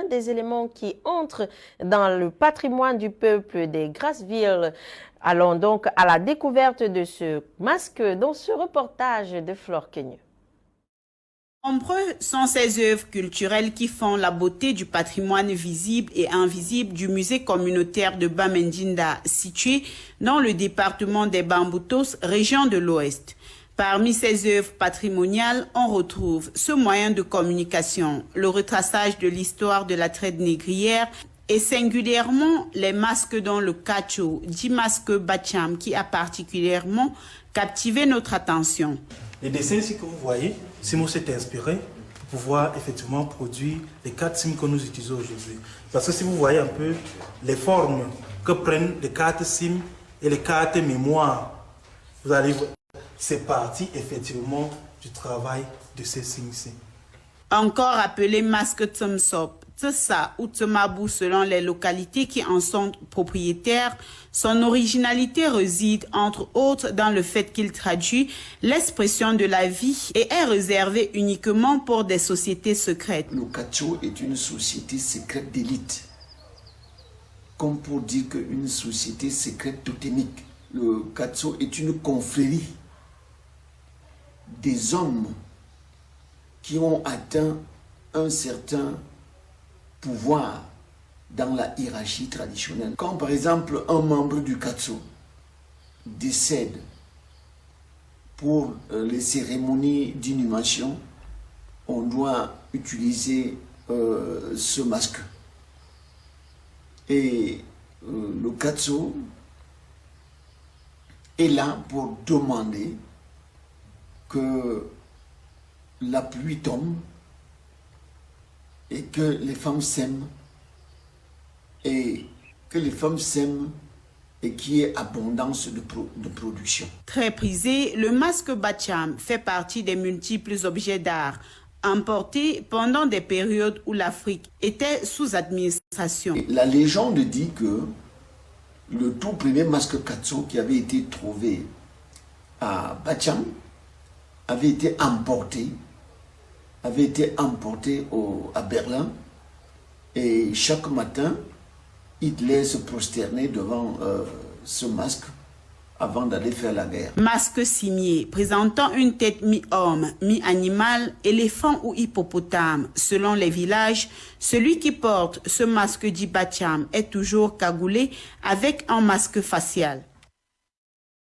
l'un des éléments qui entre dans le patrimoine du peuple des Grassevilles. Allons donc à la découverte de ce masque dans ce reportage de Flore Queigneux. Nombreux sont ces œuvres culturelles qui font la beauté du patrimoine visible et invisible du musée communautaire de Bamendjinda, situé dans le département des Bamboutos, région de l'Ouest. Parmi ces œuvres patrimoniales, on retrouve ce moyen de communication, le retraçage de l'histoire de la traite négrière et singulièrement les masques dont le Kacho, dit masque Bacham, qui a particulièrement captivé notre attention. Les dessins ici que vous voyez, Simo s'est inspiré pour pouvoir effectivement produire les 4 SIM que nous utilisons aujourd'hui. Parce que si vous voyez un peu les formes que prennent les cartes SIM et les cartes mémoire, vous allez voir, c'est parti effectivement du travail de ces SIM-ci. Encore appelé masque Tsumsop, Tsessa ou Tsumabou selon les localités qui en sont propriétaires, son originalité réside entre autres dans le fait qu'il traduit l'expression de la vie et est réservé uniquement pour des sociétés secrètes. Le Kacho est une société secrète d'élite, comme pour dire qu'une société secrète totémique. Le Kacho est une confrérie des hommes qui ont atteint un certain pouvoir dans la hiérarchie traditionnelle. Quand par exemple un membre du Kacho décède pour les cérémonies d'inhumation, on doit utiliser ce masque. Et le Kacho est là pour demander que la pluie tombe et que les femmes s'aiment et que les femmes s'aiment et qu'il y ait abondance de production. Très prisé, le masque Bacham fait partie des multiples objets d'art importés pendant des périodes où l'Afrique était sous administration. La légende dit que le tout premier masque Kacho qui avait été trouvé à Bacham avait été emporté à Berlin, et chaque matin, Hitler se prosternait devant ce masque avant d'aller faire la guerre. Masque cimier, présentant une tête mi-homme, mi-animal, éléphant ou hippopotame. Selon les villages, celui qui porte ce masque dit Bacham est toujours cagoulé avec un masque facial.